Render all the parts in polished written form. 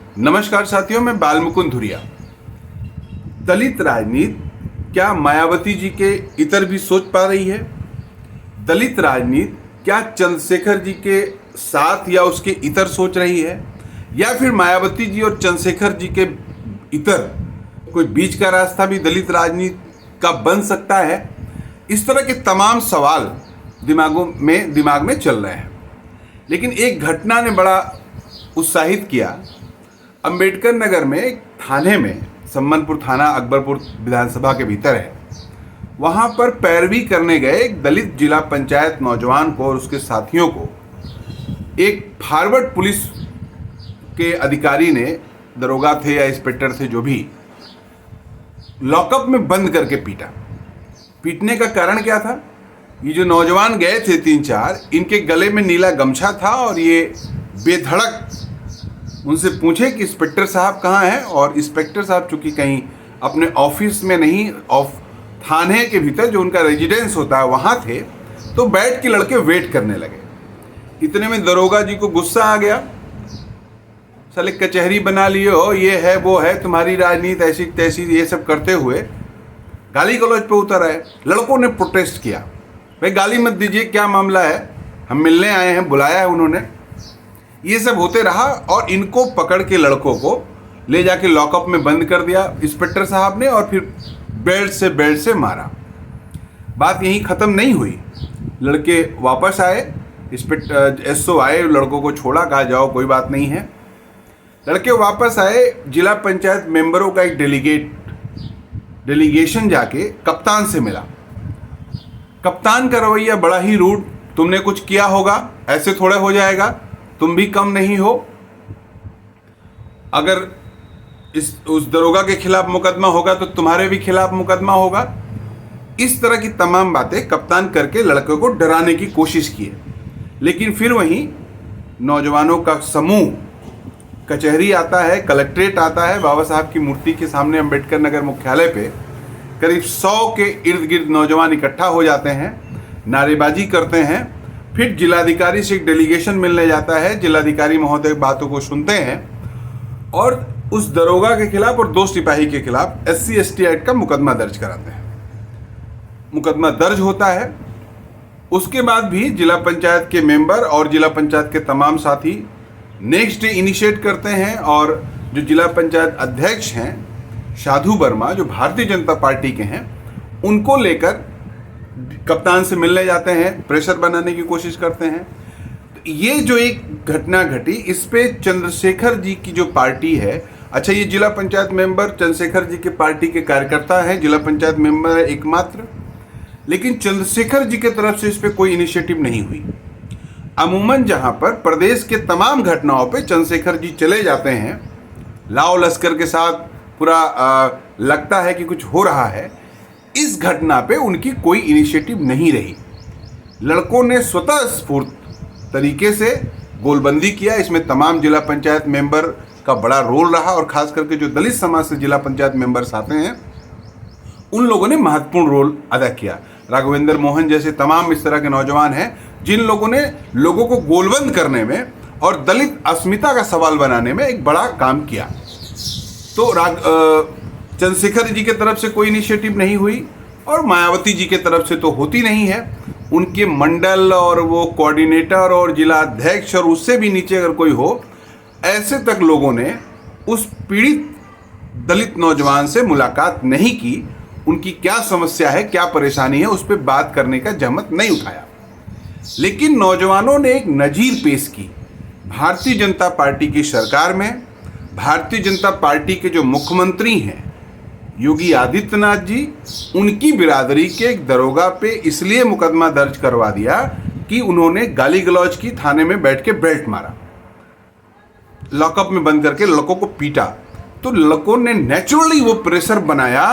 नमस्कार साथियों, मैं बालमुकुंद धुरिया। दलित राजनीति क्या मायावती जी के इतर भी सोच पा रही है? दलित राजनीति क्या चंद्रशेखर जी के साथ या उसके इतर सोच रही है, या फिर मायावती जी और चंद्रशेखर जी के इतर कोई बीच का रास्ता भी दलित राजनीति का बन सकता है? इस तरह के तमाम सवाल दिमाग में चल रहे हैं। लेकिन एक घटना ने बड़ा उत्साहित किया। अंबेडकर नगर में एक थाने में, सम्मनपुर थाना अकबरपुर विधानसभा के भीतर है, वहाँ पर पैरवी करने गए एक दलित जिला पंचायत नौजवान को और उसके साथियों को एक फॉरवर्ड पुलिस के अधिकारी ने, दरोगा थे या इंस्पेक्टर थे जो भी, लॉकअप में बंद करके पीटा। पीटने का कारण क्या था? ये जो नौजवान गए थे 3-4, इनके गले में नीला गमछा था और ये बेधड़क उनसे पूछे कि इंस्पेक्टर साहब कहाँ हैं, और इंस्पेक्टर साहब चूंकि कहीं अपने ऑफिस में नहीं, थाने के भीतर जो उनका रेजिडेंस होता है वहाँ थे, तो बैठ के लड़के वेट करने लगे। इतने में दरोगा जी को गुस्सा आ गया। साले कचहरी बना लिए हो, ये है वो है, तुम्हारी राजनीति ऐसी तैसी, ये सब करते हुए गाली गलौज पे उतर आए। लड़कों ने प्रोटेस्ट किया, भाई गाली मत दीजिए, क्या मामला है, हम मिलने आए हैं, बुलाया है उन्होंने। ये सब होते रहा और इनको पकड़ के लड़कों को ले जाके लॉकअप में बंद कर दिया इंस्पेक्टर साहब ने, और फिर बेल्ट से मारा। बात यहीं ख़त्म नहीं हुई। लड़के वापस आए, इंस्पेक्टर एसओ आए, लड़कों को छोड़ा, कहा जाओ कोई बात नहीं है। लड़के वापस आए, जिला पंचायत मेंबरों का एक डेलीगेशन जाके कप्तान से मिला। कप्तान का रवैया बड़ा ही रूड, तुमने कुछ किया होगा, ऐसे थोड़े हो जाएगा, तुम भी कम नहीं हो। अगर उस दरोगा के खिलाफ मुकदमा होगा तो तुम्हारे भी खिलाफ मुकदमा होगा। इस तरह की तमाम बातें कप्तान करके लड़के को डराने की कोशिश की। लेकिन फिर वहीं नौजवानों का समूह कचहरी आता है, कलेक्ट्रेट आता है, बाबा साहब की मूर्ति के सामने अंबेडकर नगर मुख्यालय पे करीब 100 के इर्द गिर्द नौजवान इकट्ठा हो जाते हैं, नारेबाजी करते हैं। फिर जिलाधिकारी से एक डेलीगेशन मिलने जाता है। जिलाधिकारी महोदय बातों को सुनते हैं और उस दरोगा के खिलाफ और 2 सिपाही के खिलाफ SC/ST एक्ट का मुकदमा दर्ज कराते हैं। मुकदमा दर्ज होता है। उसके बाद भी जिला पंचायत के मेंबर और जिला पंचायत के तमाम साथी नेक्स्ट डे इनिशिएट करते हैं, और जो जिला पंचायत अध्यक्ष हैं साधु वर्मा, जो भारतीय जनता पार्टी के हैं, उनको लेकर कप्तान से मिलने जाते हैं, प्रेशर बनाने की कोशिश करते हैं। तो ये जो एक घटना घटी, इस पे चंद्रशेखर जी की जो पार्टी है, अच्छा ये जिला पंचायत मेंबर चंद्रशेखर जी के पार्टी के कार्यकर्ता है, जिला पंचायत मेंबर है एकमात्र, लेकिन चंद्रशेखर जी की तरफ से इस पे कोई इनिशिएटिव नहीं हुई। अमूमन जहां पर प्रदेश के तमाम घटनाओं पे चंद्रशेखर जी चले जाते हैं, लाओ लश्कर के साथ पूरा लगता है कि कुछ हो रहा है, इस घटना पे उनकी कोई इनिशिएटिव नहीं रही। लड़कों ने स्वतः स्फूर्त तरीके से गोलबंदी किया। इसमें तमाम जिला पंचायत मेंबर का बड़ा रोल रहा, और खास करके जो दलित समाज से जिला पंचायत मेंबर्स आते हैं उन लोगों ने महत्वपूर्ण रोल अदा किया। राघवेंद्र मोहन जैसे तमाम इस तरह के नौजवान हैं जिन लोगों ने लोगों को गोलबंद करने में और दलित अस्मिता का सवाल बनाने में एक बड़ा काम किया। तो चंद्रशेखर जी की तरफ से कोई इनिशिएटिव नहीं हुई, और मायावती जी की तरफ से तो होती नहीं है। उनके मंडल और वो कोऑर्डिनेटर और जिला अध्यक्ष और उससे भी नीचे अगर कोई हो, ऐसे तक लोगों ने उस पीड़ित दलित नौजवान से मुलाकात नहीं की। उनकी क्या समस्या है, क्या परेशानी है, उस पर बात करने का जहमत नहीं उठाया। लेकिन नौजवानों ने एक नजीर पेश की। भारतीय जनता पार्टी की सरकार में भारतीय जनता पार्टी के जो मुख्यमंत्री हैं योगी आदित्यनाथ जी, उनकी बिरादरी के एक दरोगा पे इसलिए मुकदमा दर्ज करवा दिया कि उन्होंने गाली गलौज की, थाने में बैठ के बेल्ट मारा, लॉकअप में बंद करके लड़कों को पीटा। तो लड़कों ने नेचुरली वो प्रेशर बनाया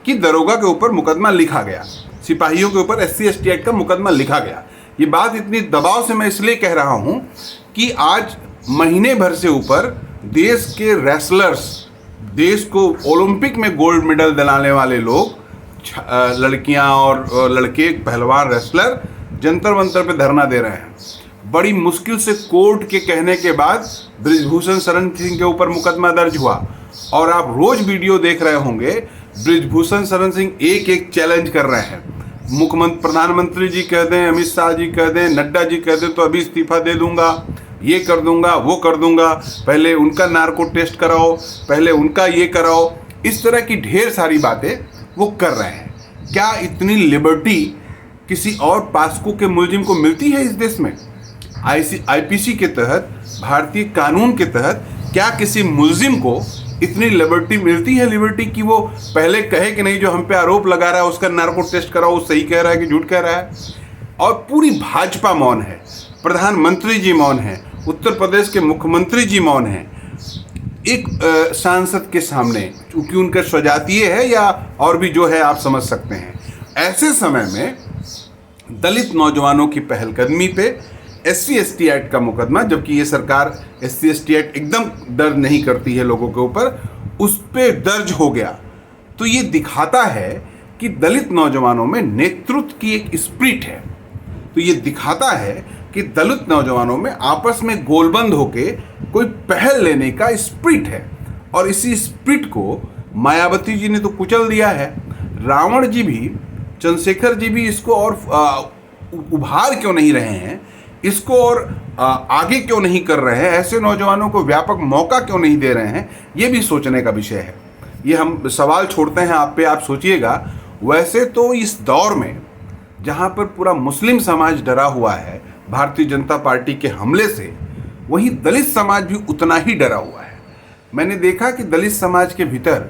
कि दरोगा के ऊपर मुकदमा लिखा गया, सिपाहियों के ऊपर SC/ST एक्ट का मुकदमा लिखा गया। ये बात इतनी दबाव से मैं इसलिए कह रहा हूं कि आज महीने भर से ऊपर देश के रेसलर्स, देश को ओलंपिक में गोल्ड मेडल दिलाने वाले लोग, लड़कियां और लड़के, पहलवान, रेसलर जंतर मंतर पे धरना दे रहे हैं। बड़ी मुश्किल से कोर्ट के कहने के बाद बृजभूषण शरण सिंह के ऊपर मुकदमा दर्ज हुआ। और आप रोज वीडियो देख रहे होंगे, बृजभूषण शरण सिंह एक एक चैलेंज कर रहे हैं। मुख्यमंत्री प्रधानमंत्री जी कह दें, अमित शाह जी कह दें, नड्डा जी कह दें तो अभी इस्तीफा दे दूंगा, ये कर दूंगा, वो कर दूंगा, पहले उनका नार्को टेस्ट कराओ, पहले उनका ये कराओ। इस तरह की ढेर सारी बातें वो कर रहे हैं। क्या इतनी लिबर्टी किसी और पास्को के मुलजिम को मिलती है इस देश में? आईपीसी के तहत, भारतीय कानून के तहत क्या किसी मुलजिम को इतनी लिबर्टी मिलती है? लिबर्टी कि वो पहले कहे कि नहीं, जो हम पे आरोप लगा रहा है उसका नार्को टेस्ट कराओ, वो सही कह रहा है कि झूठ कह रहा है। और पूरी भाजपा मौन है, प्रधानमंत्री जी मौन है, उत्तर प्रदेश के मुख्यमंत्री जी मौन हैं। एक सांसद के सामने, क्योंकि उनका स्वजातीय है या और भी जो है, आप समझ सकते हैं। ऐसे समय में दलित नौजवानों की पहलकदमी पे SC/ST एक्ट का मुकदमा, जबकि ये सरकार SC/ST एक्ट एकदम दर्ज नहीं करती है लोगों के ऊपर, उस पे दर्ज हो गया। तो ये दिखाता है कि दलित नौजवानों में नेतृत्व की एक स्पिरिट है। तो ये दिखाता है कि दलित नौजवानों में आपस में गोलबंद होके कोई पहल लेने का स्पिरिट है। और इसी स्पिरिट को मायावती जी ने तो कुचल दिया है। रावण जी भी, चंद्रशेखर जी भी इसको और उभार क्यों नहीं रहे हैं, इसको और आगे क्यों नहीं कर रहे हैं, ऐसे नौजवानों को व्यापक मौका क्यों नहीं दे रहे हैं, ये भी सोचने का विषय है। ये हम सवाल छोड़ते हैं आप पे, आप सोचिएगा। वैसे तो इस दौर में जहाँ पर पूरा मुस्लिम समाज डरा हुआ है भारतीय जनता पार्टी के हमले से, वहीं दलित समाज भी उतना ही डरा हुआ है। मैंने देखा कि दलित समाज के भीतर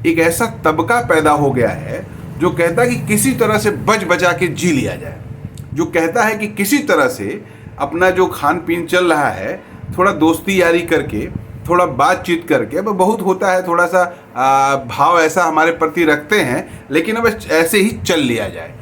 एक ऐसा तबका पैदा हो गया है जो कहता है कि किसी तरह से बच बचा के जी लिया जाए, जो कहता है कि किसी तरह से अपना जो खान पीन चल रहा है, थोड़ा दोस्ती यारी करके, थोड़ा बातचीत करके, अब बहुत होता है थोड़ा सा भाव ऐसा हमारे प्रति रखते हैं, लेकिन अब ऐसे ही चल लिया जाए।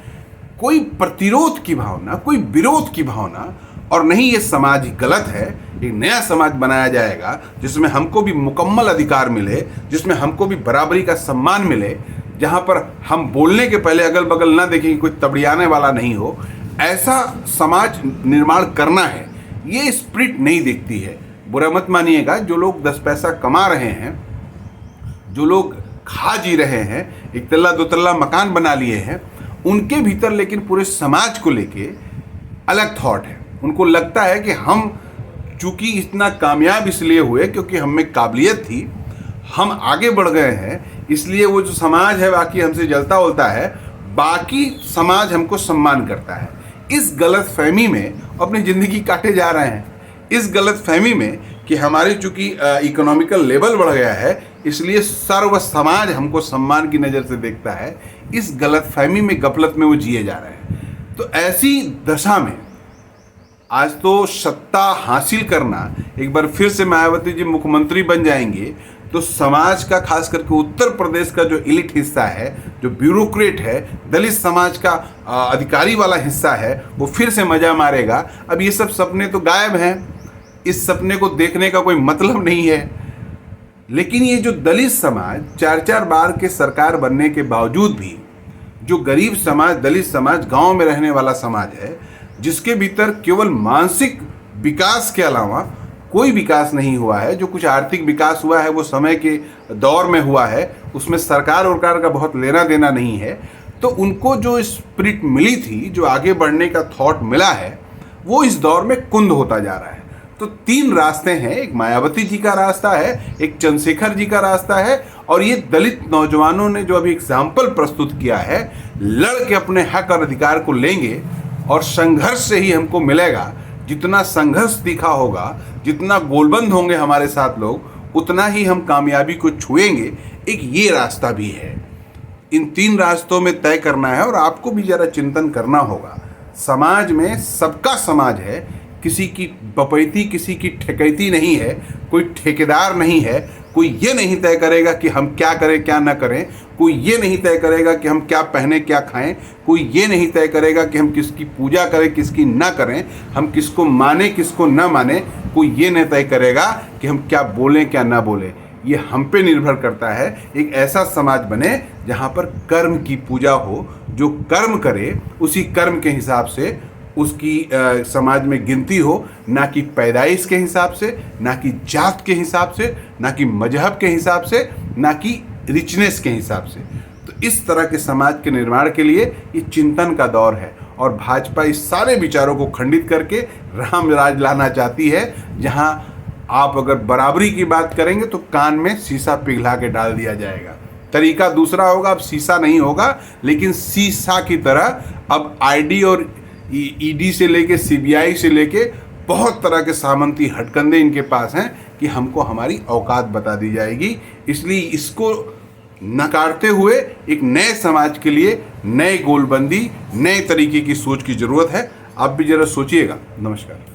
कोई प्रतिरोध की भावना, कोई विरोध की भावना, और नहीं ये समाज गलत है। एक नया समाज बनाया जाएगा जिसमें हमको भी मुकम्मल अधिकार मिले, जिसमें हमको भी बराबरी का सम्मान मिले, जहाँ पर हम बोलने के पहले अगल बगल ना देखें कि कोई तबड़ियाने वाला नहीं हो। ऐसा समाज निर्माण करना है, ये स्पिरिट नहीं दिखती है। बुरा मत मानिएगा, जो लोग 10 पैसा कमा रहे हैं, जो लोग खा जी रहे हैं, एक तल्ला दो तल्ला मकान बना लिए हैं, उनके भीतर लेकिन पूरे समाज को लेके अलग थॉट है। उनको लगता है कि हम चूंकि इतना कामयाब इसलिए हुए क्योंकि हम में काबिलियत थी, हम आगे बढ़ गए हैं, इसलिए वो जो समाज है बाकी हमसे जलता उलता है, बाकी समाज हमको सम्मान करता है। इस गलत फहमी में अपनी ज़िंदगी काटे जा रहे हैं। इस गलत फहमी में कि हमारी चूंकि इकोनॉमिकल लेवल बढ़ गया है, इसलिए सर्व समाज हमको सम्मान की नज़र से देखता है। इस गलत फहमी में, गफलत में वो जिए जा रहे हैं। तो ऐसी दशा में आज तो सत्ता हासिल करना, एक बार फिर से मायावती जी मुख्यमंत्री बन जाएंगे तो समाज का, खास करके उत्तर प्रदेश का जो एलिट हिस्सा है, जो ब्यूरोक्रेट है, दलित समाज का अधिकारी वाला हिस्सा है, वो फिर से मजा मारेगा। अब ये सब सपने तो गायब हैं, इस सपने को देखने का कोई मतलब नहीं है। लेकिन ये जो दलित समाज 4-4 बार के सरकार बनने के बावजूद भी, जो गरीब समाज, दलित समाज, गांव में रहने वाला समाज है, जिसके भीतर केवल मानसिक विकास के अलावा कोई विकास नहीं हुआ है, जो कुछ आर्थिक विकास हुआ है वो समय के दौर में हुआ है, उसमें सरकार वरकार का बहुत लेना देना नहीं है। तो उनको जो स्पिरिट मिली थी, जो आगे बढ़ने का थॉट मिला है, वो इस दौर में कुंद होता जा रहा है। तो 3 रास्ते हैं, एक मायावती जी का रास्ता है, एक चंद्रशेखर जी का रास्ता है, और ये दलित नौजवानों ने जो अभी एग्जाम्पल प्रस्तुत किया है, लड़ के अपने हक और अधिकार को लेंगे और संघर्ष से ही हमको मिलेगा। जितना संघर्ष दिखा होगा, जितना गोलबंद होंगे हमारे साथ लोग, उतना ही हम कामयाबी को छुएंगे। एक ये रास्ता भी है। इन 3 रास्तों में तय करना है और आपको भी जरा चिंतन करना होगा। समाज में सबका समाज है, किसी की बपैती, किसी की ठेकैती नहीं है, कोई ठेकेदार नहीं है, कोई ये नहीं तय करेगा कि हम क्या करें क्या ना करें, कोई ये नहीं तय करेगा कि हम क्या पहने क्या खाएं, कोई ये नहीं तय करेगा कि हम किसकी पूजा करें किसकी ना करें, हम किसको माने किसको ना माने, कोई ये नहीं तय करेगा कि हम क्या बोलें क्या ना बोलें। ये हम पे निर्भर करता है। एक ऐसा समाज बने जहाँ पर कर्म की पूजा हो, जो कर्म करे उसी कर्म के हिसाब से उसकी समाज में गिनती हो, ना कि पैदाइश के हिसाब से, ना कि जात के हिसाब से, ना कि मजहब के हिसाब से, ना कि रिचनेस के हिसाब से। तो इस तरह के समाज के निर्माण के लिए ये चिंतन का दौर है और भाजपा इस सारे विचारों को खंडित करके राम राज लाना चाहती है, जहां आप अगर बराबरी की बात करेंगे तो कान में शीशा पिघला के डाल दिया जाएगा। तरीका दूसरा होगा, अब शीशा नहीं होगा लेकिन शीशा की तरह अब आईडी और ईडी से लेके सीबीआई से लेके बहुत तरह के सामंती हटकंडे इनके पास हैं कि हमको हमारी औकात बता दी जाएगी। इसलिए इसको नकारते हुए एक नए समाज के लिए नए गोलबंदी, नए तरीके की सोच की ज़रूरत है। आप भी ज़रा सोचिएगा। नमस्कार।